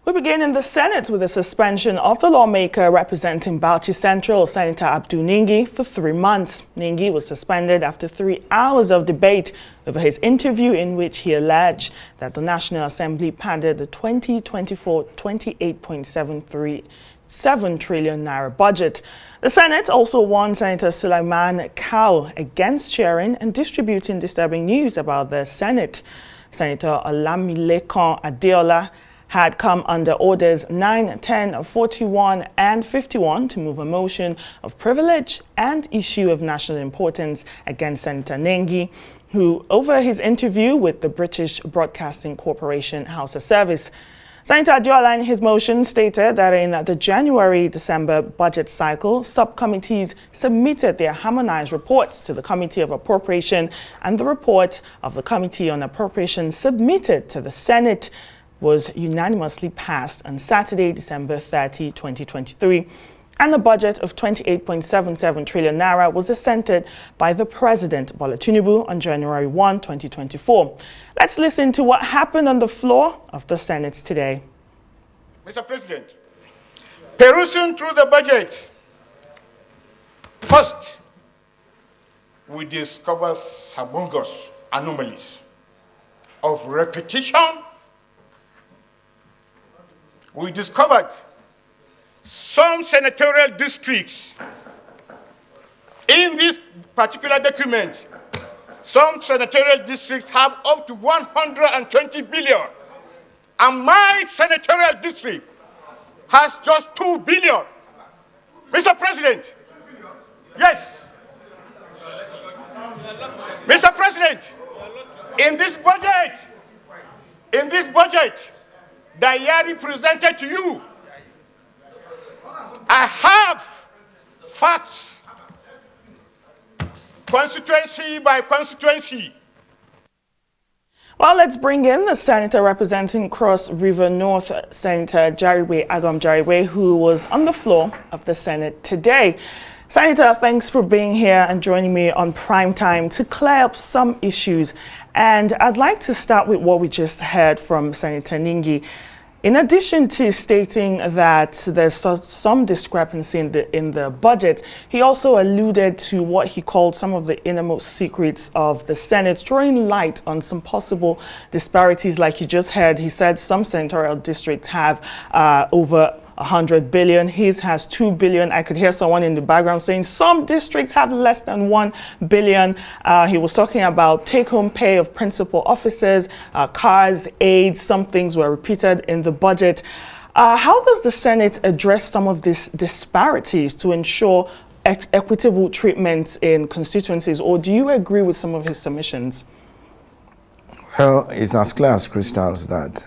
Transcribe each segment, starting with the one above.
We begin in the Senate with the suspension of the lawmaker representing Bauchi Central, Senator Abdul Ningi, for 3 months. Ningi was suspended after 3 hours of debate over his interview in which he alleged that the National Assembly padded the 2024 28.737 trillion naira budget. The Senate also warned Senator Sulaiman Kau against sharing and distributing disturbing news about the Senate. Senator Olamilekan Adeola had come under orders 9, 10, 41 and 51 to move a motion of privilege and issue of national importance against Senator Nengi, who, over his interview with the British Broadcasting Corporation House of Service. Senator Adeola in his motion stated that in the January-December budget cycle, subcommittees submitted their harmonized reports to the Committee of Appropriation, and the report of the Committee on Appropriation submitted to the Senate was unanimously passed on Saturday, December 30, 2023. And the budget of 28.77 trillion naira was assented by the President, Bola Tinubu, on January 1, 2024. Let's listen to what happened on the floor of the Senate today. Mr. President, perusing through the budget, first, we discover humongous anomalies of repetition. We discovered some senatorial districts in this particular document. Some senatorial districts have up to 120 billion, and my senatorial district has just 2 billion. Mr. President, yes. Mr. President, in this budget, that Yari presented to you, I have facts, constituency by constituency. Well, let's bring in the senator representing Cross River North, Senator Jarigbe, Agom-Jarigbe, who was on the floor of the Senate today. Senator, thanks for being here and joining me on Prime Time to clear up some issues. And I'd like to start with what we just heard from Senator Ningi. In addition to stating that there's some discrepancy in the budget, he also alluded to what he called some of the innermost secrets of the Senate, throwing light on some possible disparities. Like you just heard, he said some senatorial districts have over 100 billion. His has 2 billion. I could hear someone in the background saying some districts have less than 1 billion. He was talking about take-home pay of principal officers, cars, aids. Some things were repeated in the budget. How does the Senate address some of these disparities to ensure equitable treatment in constituencies, or do you agree with some of his submissions? Well, it's as clear as crystals that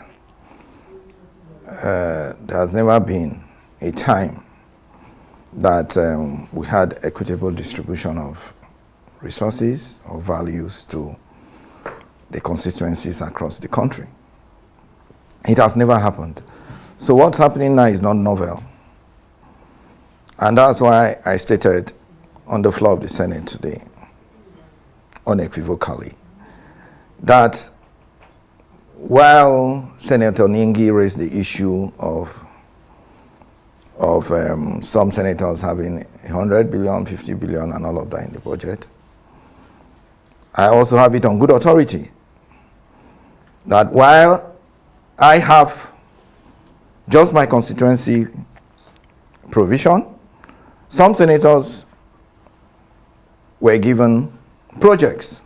there has never been a time that we had equitable distribution of resources or values to the constituencies across the country. It has never happened. So what's happening now is not novel. And that's why I stated on the floor of the Senate today, unequivocally, that while Senator Ningi raised the issue of some senators having 100 billion, 50 billion, and all of that in the budget, I also have it on good authority that while I have just my constituency provision, some senators were given projects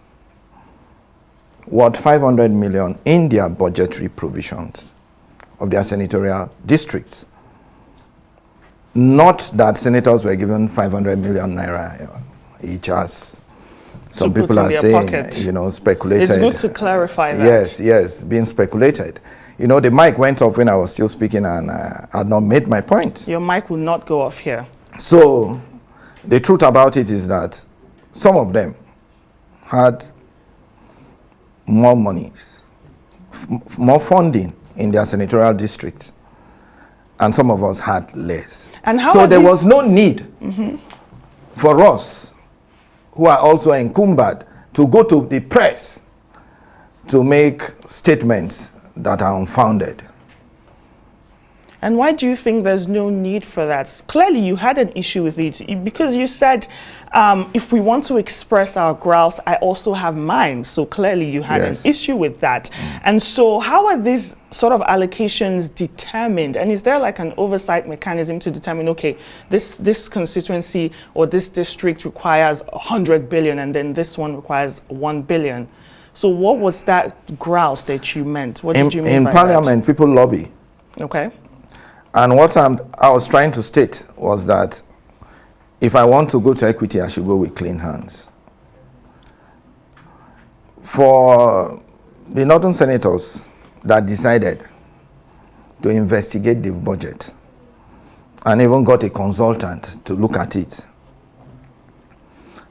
worth 500 million in their budgetary provisions of their senatorial districts. Not that senators were given 500 million naira each, as some people are saying, pocket. Speculated. It's good to clarify that. Yes, being speculated. The mic went off when I was still speaking and I had not made my point. Your mic will not go off here. So the truth about it is that some of them had more money, more funding in their senatorial districts, and some of us had less. And how so there was no need for us, who are also encumbered, to go to the press to make statements that are unfounded. And why do you think there's no need for that? Clearly, you had an issue with it because you said, if we want to express our grouse, I also have mine. So clearly, you had an issue with that. And so how are these sort of allocations determined? And is there like an oversight mechanism to determine, okay, this constituency or this district requires 100 billion and then this one requires 1 billion? So what was that grouse that you meant? What did you mean by that? In Parliament, people lobby. Okay. And what I was trying to state was that if I want to go to equity, I should go with clean hands. For the Northern senators that decided to investigate the budget and even got a consultant to look at it,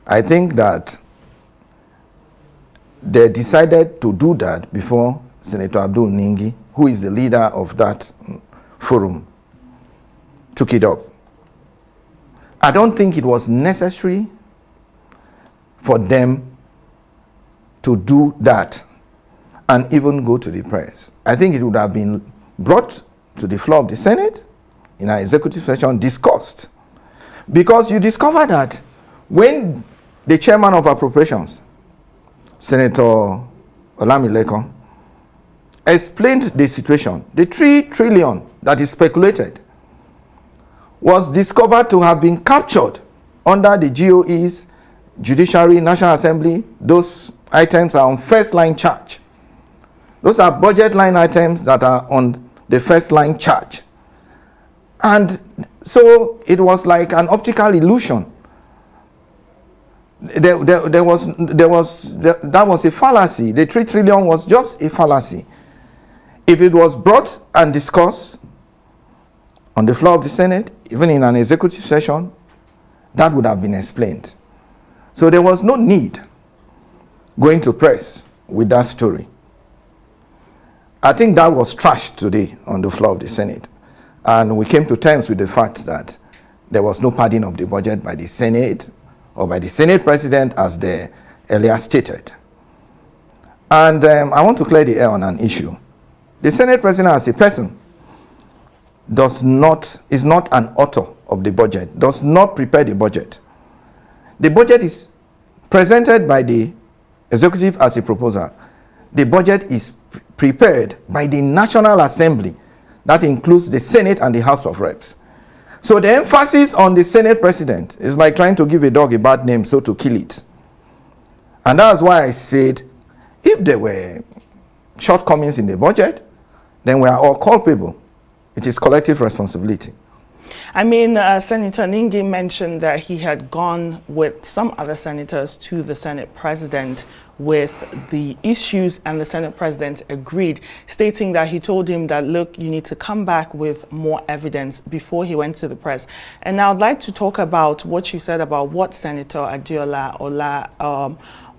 I think that they decided to do that before Senator Abdul Ningi, who is the leader of that forum, took it up. I don't think it was necessary for them to do that and even go to the press. I think it would have been brought to the floor of the Senate in our executive session, discussed. Because you discover that when the chairman of appropriations, Senator Olamilekon, explained the situation, the 3 trillion that is speculated was discovered to have been captured under the GOE's Judiciary, National Assembly. Those items are on first line charge. Those are budget line items that are on the first line charge. And so it was like an optical illusion. That was a fallacy. The 3 trillion was just a fallacy. If it was brought and discussed on the floor of the Senate, even in an executive session, that would have been explained. So there was no need going to press with that story. I think that was trashed today on the floor of the Senate. And we came to terms with the fact that there was no padding of the budget by the Senate or by the Senate President, as they earlier stated. And I want to clear the air on an issue. The Senate President as a person is not an author of the budget, does not prepare the budget. The budget is presented by the executive as a proposal. The budget is prepared by the National Assembly. That includes the Senate and the House of Reps. So the emphasis on the Senate President is like trying to give a dog a bad name, so to kill it. And that's why I said, if there were shortcomings in the budget, then we are all culpable. It is collective responsibility. I mean, Senator Ningi mentioned that he had gone with some other senators to the Senate President with the issues, and the Senate President agreed, stating that he told him that, look, you need to come back with more evidence before he went to the press. And now I'd like to talk about what you said about what Senator Adiola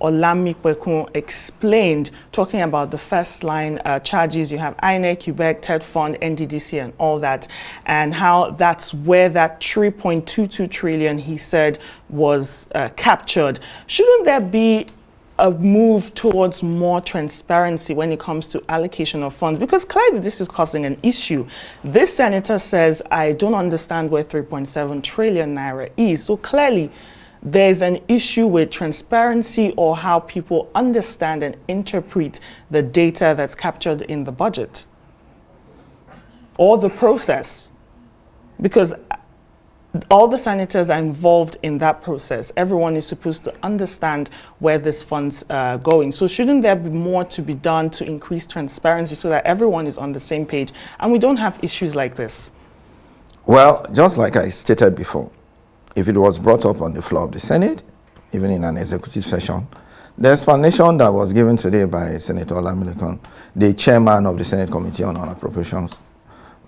Olamipekun explained, talking about the first line charges. You have INEC, Quebec, TED Fund, NDDC, and all that, and how that's where that 3.22 trillion he said was captured. Shouldn't there be a move towards more transparency when it comes to allocation of funds? Because clearly this is causing an issue. This senator says, I don't understand where 3.7 trillion naira is. So clearly there's an issue with transparency or how people understand and interpret the data that's captured in the budget or the process. Because all the senators are involved in that process. Everyone is supposed to understand where these funds are going. So shouldn't there be more to be done to increase transparency so that everyone is on the same page and we don't have issues like this? Well, just like I stated before, if it was brought up on the floor of the Senate, even in an executive session, the explanation that was given today by Senator Olamilekon, the chairman of the Senate Committee on Appropriations,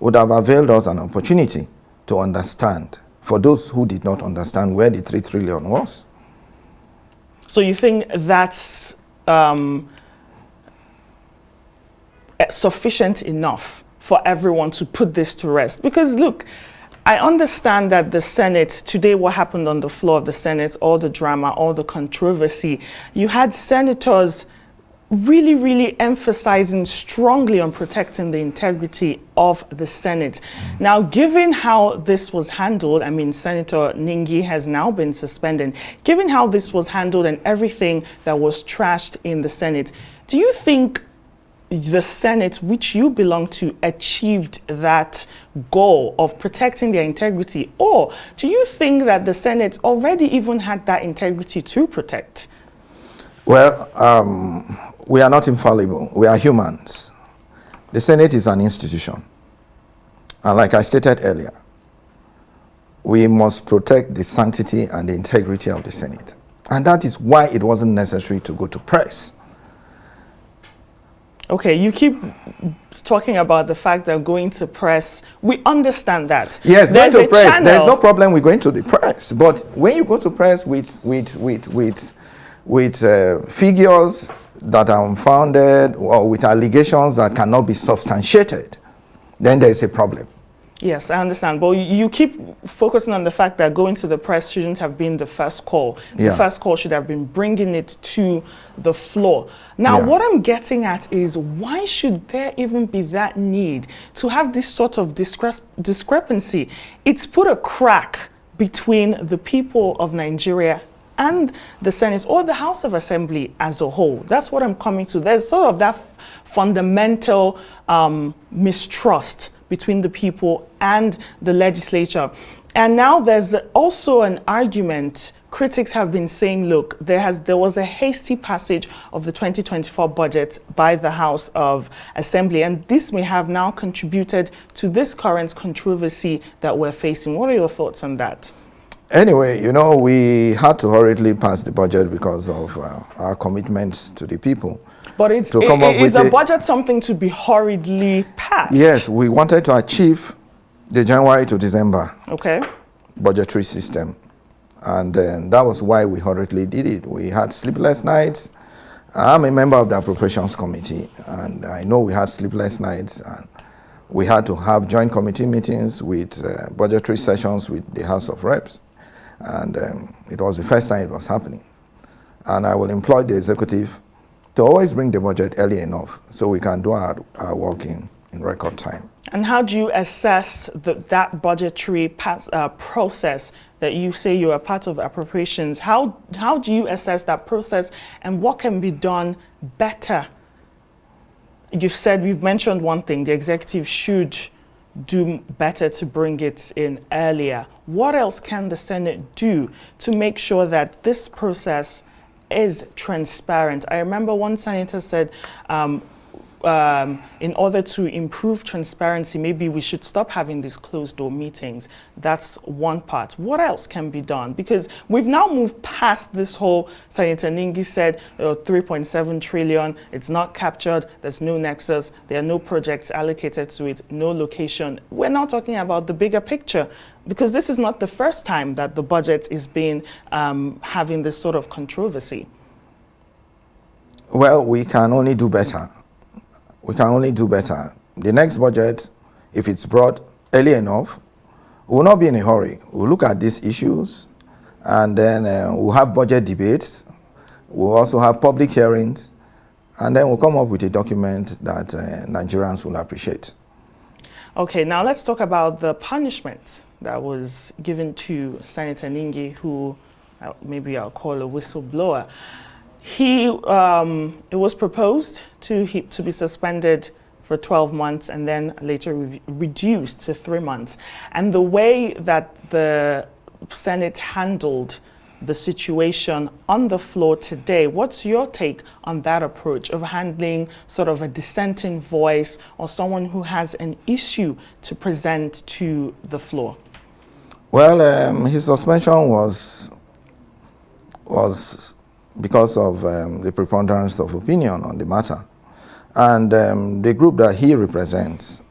would have availed us an opportunity to understand, for those who did not understand where the 3 trillion was. So you think that's sufficient enough for everyone to put this to rest? Because look, I understand that the Senate, today what happened on the floor of the Senate, all the drama, all the controversy, you had senators really, really emphasizing strongly on protecting the integrity of the Senate. Now, given how this was handled, I mean, Senator Ningi has now been suspended. Given how this was handled and everything that was trashed in the Senate, do you think the Senate, which you belong to, achieved that goal of protecting their integrity? Or do you think that the Senate already even had that integrity to protect? Well, we are not infallible. We are humans. The Senate is an institution. And like I stated earlier, we must protect the sanctity and the integrity of the Senate. And that is why it wasn't necessary to go to press. Okay, you keep talking about the fact that going to press, we understand that. Yes, there's going to press, channel. there's no problem with going to the press. But when you go to press with figures that are unfounded or with allegations that cannot be substantiated, then there is a problem. Yes, I understand. But you keep focusing on the fact that going to the press shouldn't have been the first call. Yeah. The first call should have been bringing it to the floor. Now, what I'm getting at is, why should there even be that need to have this sort of discrepancy? It's put a crack between the people of Nigeria and the Senate or the House of Assembly as a whole. That's what I'm coming to. There's sort of that fundamental mistrust between the people and the legislature. And now there's also an argument. Critics have been saying, look, there was a hasty passage of the 2024 budget by the House of Assembly, and this may have now contributed to this current controversy that we're facing. What are your thoughts on that? Anyway, you know, we had to hurriedly pass the budget because of our commitments to the people. But is the budget something to be hurriedly passed? Yes, we wanted to achieve the January to December budgetary system. And that was why we hurriedly did it. We had sleepless nights. I'm a member of the Appropriations Committee, and I know we had sleepless nights. And we had to have joint committee meetings with budgetary sessions with the House of Reps. And it was the first time it was happening. And I will employ the executive to always bring the budget early enough so we can do our work in record time. And how do you assess that budgetary process that you say you are part of appropriations? How do you assess that process, and what can be done better? You've mentioned one thing, the executive should do better to bring it in earlier. What else can the Senate do to make sure that this process is transparent? I remember one senator said, in order to improve transparency, maybe we should stop having these closed-door meetings. That's one part. What else can be done? Because we've now moved past this whole, Senator Ningi said, 3.7 trillion, it's not captured, there's no nexus, there are no projects allocated to it, no location. We're now talking about the bigger picture, because this is not the first time that the budget is being having this sort of controversy. Well, we can only do better. We can only do better. The next budget, if it's brought early enough, we'll not be in a hurry. We'll look at these issues, and then we'll have budget debates. We'll also have public hearings, and then we'll come up with a document that Nigerians will appreciate. Okay, now let's talk about the punishment that was given to Senator Ningi, who maybe I'll call a whistleblower. It was proposed to be suspended for 12 months and then later reduced to 3 months. And the way that the Senate handled the situation on the floor today, what's your take on that approach of handling sort of a dissenting voice or someone who has an issue to present to the floor? Well, his suspension was because of the preponderance of opinion on the matter. And the group that he represents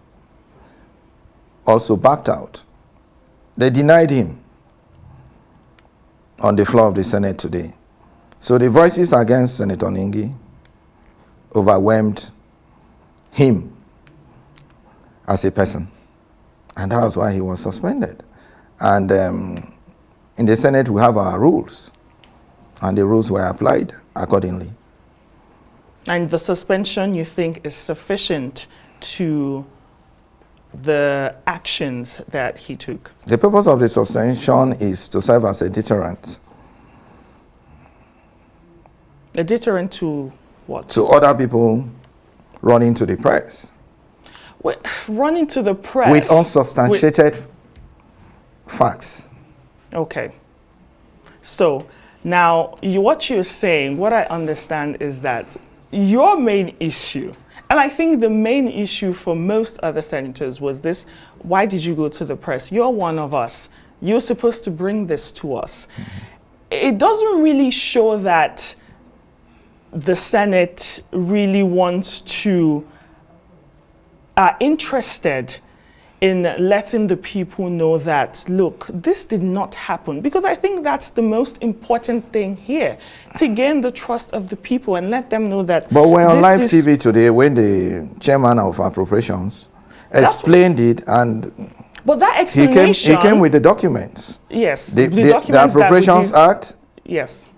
also backed out. They denied him on the floor of the Senate today. So the voices against Senator Ningi overwhelmed him as a person. And that was why he was suspended. And in the Senate, we have our rules. And the rules were applied accordingly. And the suspension, you think, is sufficient to the actions that he took? The purpose of the suspension is to serve as a deterrent. A deterrent to what? To other people running to the press. Wait, running to the press? With unsubstantiated facts. Okay. So now what you're saying, what I understand is that your main issue, and I think the main issue for most other senators was this: why did you go to the press? You're one of us. You're supposed to bring this to us. It doesn't really show that the Senate really wants to, are interested in letting the people know that, look, this did not happen. Because I think that's the most important thing here, to gain the trust of the people and let them know that. But we're on live TV today when the chairman of appropriations explained it, and but that explanation, he came with the documents. Yes, the documents, the Appropriations Act. Yes.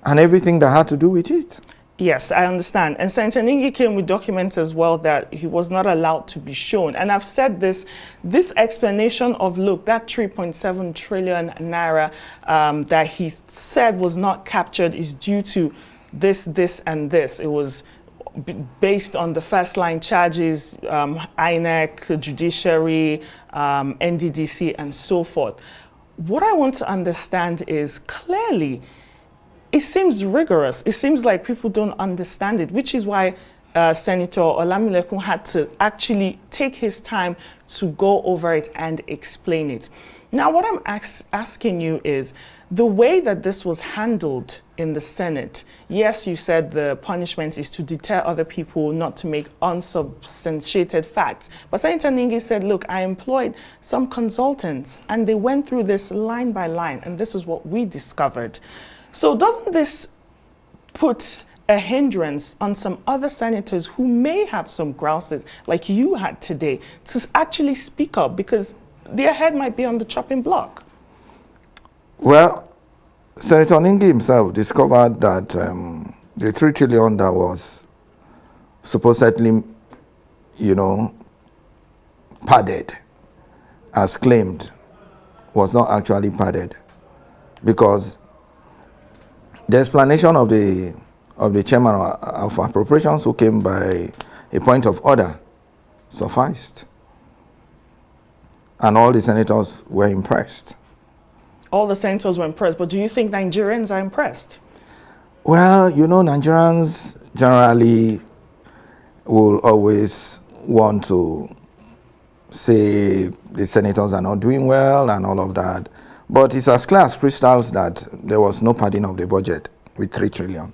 And everything that had to do with it. Yes, I understand. And Senator Ningi came with documents as well that he was not allowed to be shown. And I've said this explanation of, look, that 3.7 trillion naira that he said was not captured is due to this, and this. It was based on the first line charges, INEC, judiciary, NDDC, and so forth. What I want to understand is, clearly, it seems rigorous. It seems like people don't understand it, which is why Senator Olamilekun had to actually take his time to go over it and explain it. Now, what I'm asking you is, the way that this was handled in the Senate, yes, you said the punishment is to deter other people not to make unsubstantiated facts. But Senator Ningi said, look, I employed some consultants and they went through this line by line, and this is what we discovered. So doesn't this put a hindrance on some other senators who may have some grouses, like you had today, to actually speak up, because their head might be on the chopping block? Well, Senator Ningi himself discovered that the 3 trillion that was supposedly, padded, as claimed, was not actually padded, because the explanation of the chairman of appropriations, who came by a point of order, sufficed. And all the senators were impressed. All the senators were impressed, but do you think Nigerians are impressed? Well, Nigerians generally will always want to say the senators are not doing well and all of that. But it's as clear as crystals that there was no padding of the budget with 3 trillion.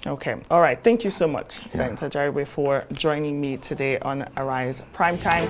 Okay. All right. Thank you so much, Senator Jarigbe, for joining me today on Arise Primetime.